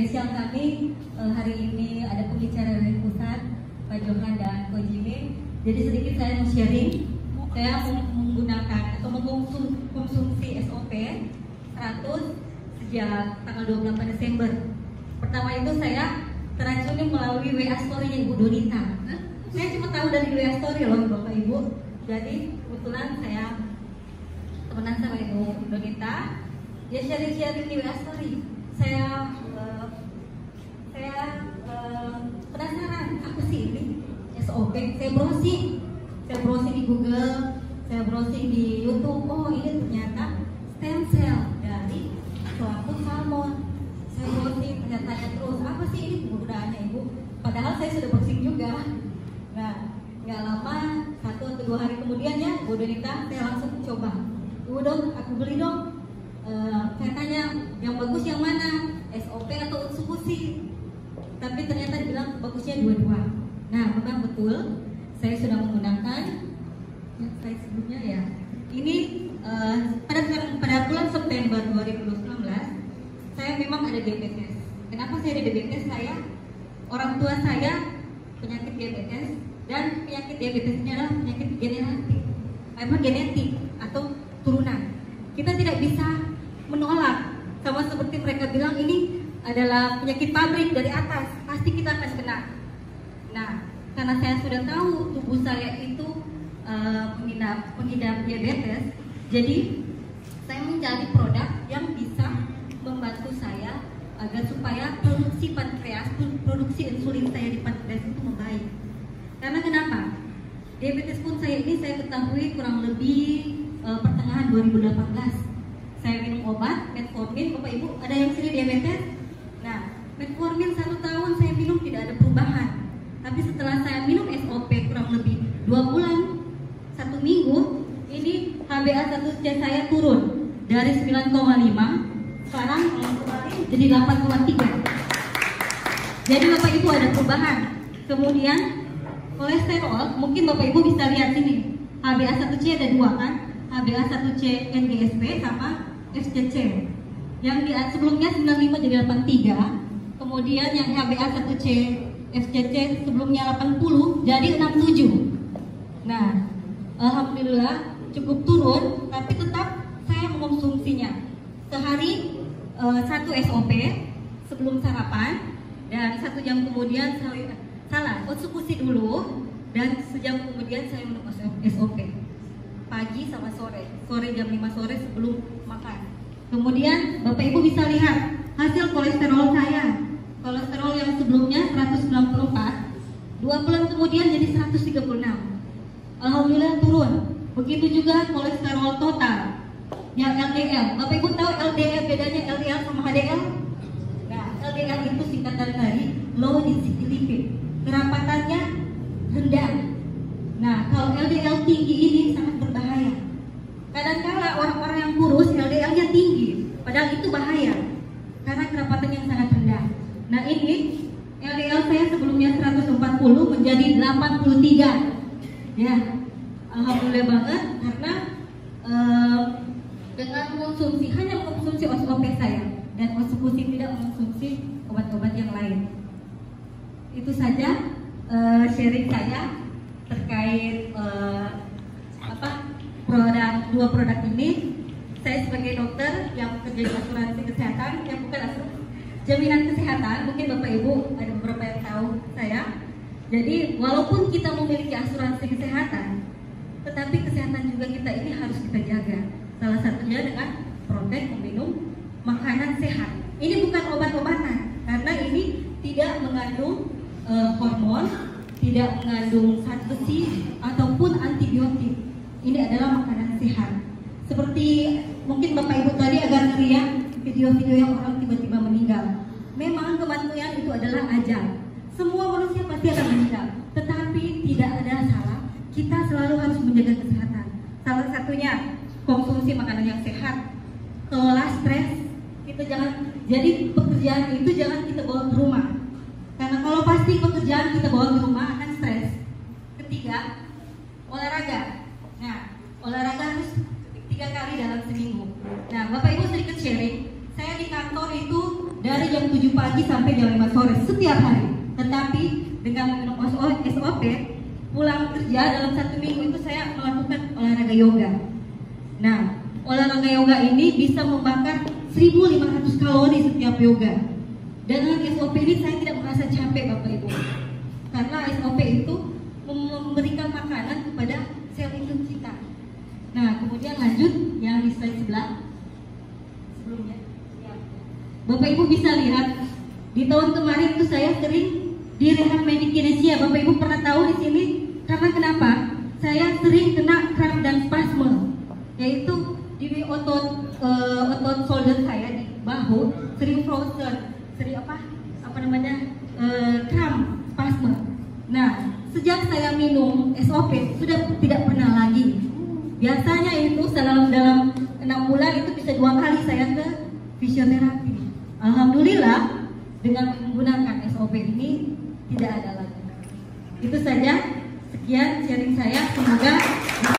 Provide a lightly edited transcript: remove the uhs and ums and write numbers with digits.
spesial kami hari ini ada pembicara dari pusat, Pak Johan dan Ko Jimmy. Jadi sedikit saya mau sharing. Saya menggunakan atau mengkonsumsi SOP 100 sejak tanggal 28 Desember. Pertama itu saya teracuni melalui WA story-nya Ibu Donita. Saya cuma tahu dari WA story loh Bapak Ibu. Jadi kebetulan saya temenan sama Ibu Donita. Dia sharing-sharing di WA story. Saya penasaran apa sih ini SOP. Saya browsing di Google, saya browsing di YouTube. Oh ini ternyata stem cell dari suatu salmon. Saya browsing, tanya terus apa sih ini penggunaannya Ibu. Padahal saya sudah browsing juga. Nah nggak lama 1 atau 2 hari kemudian ya Bu Donita, saya langsung coba. Ibu dong, aku beli dong. Saya tanya yang bagus yang mana, SOP atau Utsukushi? Tapi ternyata dibilang bagusnya dua-dua. Nah memang betul, saya sudah menggunakan yang saya sebelumnya ya. Ini pada bulan September 2019 saya memang ada diabetes. Kenapa saya ada diabetes? Orang tua saya penyakit diabetes, dan penyakit diabetes ini adalah penyakit genetik atau turunan. Kita tidak bisa menolak, sama seperti mereka bilang ini adalah penyakit pabrik dari atas, pasti kita akan kena. Nah, karena saya sudah tahu tubuh saya itu pengidap diabetes, jadi saya mencari produk yang bisa membantu saya agar supaya produksi pankreas, produksi insulin saya di pankreas itu membaik. Karena kenapa? Diabetes pun saya ketahui kurang lebih pertengahan 2018. Saya minum obat metformin, Bapak Ibu ada yang sini diabetes? Nah, metformin 1 tahun saya minum tidak ada perubahan. Tapi setelah saya minum SOP kurang lebih 2 bulan, 1 minggu, ini HbA1c saya turun dari 9,5, sekarang jadi 8,3. Jadi Bapak Ibu ada perubahan. Kemudian kolesterol, mungkin Bapak Ibu bisa lihat sini, HbA1c ada 2 kan? HbA1c NGSP sama FCC. Yang di sebelumnya 95 jadi 83. Kemudian yang HbA1c FCC sebelumnya 80 jadi 67. Nah, alhamdulillah cukup turun, tapi tetap saya mengkonsumsinya sehari 1 SOP sebelum sarapan, dan 1 jam kemudian Utsukushi dulu, dan sejam kemudian saya minum SOP pagi sama sore jam 5 sore sebelum makan. Kemudian Bapak Ibu bisa lihat hasil kolesterol saya. Kolesterol yang sebelumnya 194, 2 bulan kemudian jadi 136. Alhamdulillah turun. Begitu juga kolesterol total yang LDL. Bapak Ibu tahu LDL bedanya LDL sama HDL? Nah, LDL itu singkatan dari low density lipid, kerapatannya rendah. Nah, kalau LDL tinggi ini sangat berbahaya. Kadang-kala orang-orang yang kurus LDL-nya tinggi, padahal itu bahaya karena kerapatan yang sangat rendah. Nah, ini LDL saya sebelumnya 140 menjadi 83. Ya, alhamdulillah banget karena dengan hanya mengkonsumsi SOP saya dan Utsukushi, tidak mengkonsumsi obat-obat yang lain. Itu saja sharing saya terkait dua produk ini. Saya sebagai dokter yang bekerja di asuransi kesehatan, yang bukan jaminan kesehatan, mungkin Bapak Ibu ada beberapa yang tahu saya. Jadi walaupun kita memiliki asuransi kesehatan, tetapi kesehatan juga kita ini harus kita jaga. Salah satunya dengan protek meminum makanan sehat. Ini bukan obat-obatan, karena ini tidak mengandung hormon, tidak mengandung zat besi ataupun antibiotik. Ini adalah makanan sehat. Seperti mungkin Bapak Ibu tadi agak ngeliat video-video yang orang tiba-tiba meninggal. Memang kematian itu adalah ajal. Semua manusia pasti akan meninggal, tetapi tidak ada salah. Kita selalu harus menjaga kesehatan. Salah satunya konsumsi makanan yang sehat, kelola stres. Kita jadi pekerjaan itu jangan kita bawa ke rumah. Karena kalau pasti pekerjaan kita bawa ke rumah akan stres. Ketiga, olahraga. Nah, olahraga harus 3 kali dalam seminggu. Nah, Bapak Ibu sedikit sharing. Saya di kantor itu dari jam jam 7 pagi sampai jam 5 sore setiap hari. Tetapi dengan minum SOP, pulang kerja dalam 1 minggu itu saya melakukan olahraga yoga. Nah, olahraga yoga ini bisa membakar 1.500 kalori setiap yoga. Dan dengan SOP ini saya tidak merasa capek Bapak Ibu. Karena SOP itu memberikan makanan kepada sel imun kita. Nah, kemudian lanjut yang di slide sebelah sebelumnya. Ya. Bapak Ibu bisa lihat di tahun kemarin itu saya sering di rehab medikinesia. Bapak Ibu pernah tahu di sini karena kenapa? Saya sering kena kram dan spasme, yaitu di otot shoulder saya di bahu sering frozen, sering kram spasme. Nah, sejak saya minum SOP sudah tidak pernah lagi. Biasanya itu dalam 6 bulan itu bisa 2 kali saya ke fisioterapi. Alhamdulillah dengan menggunakan SOP ini tidak ada lagi. Itu saja, sekian sharing saya, semoga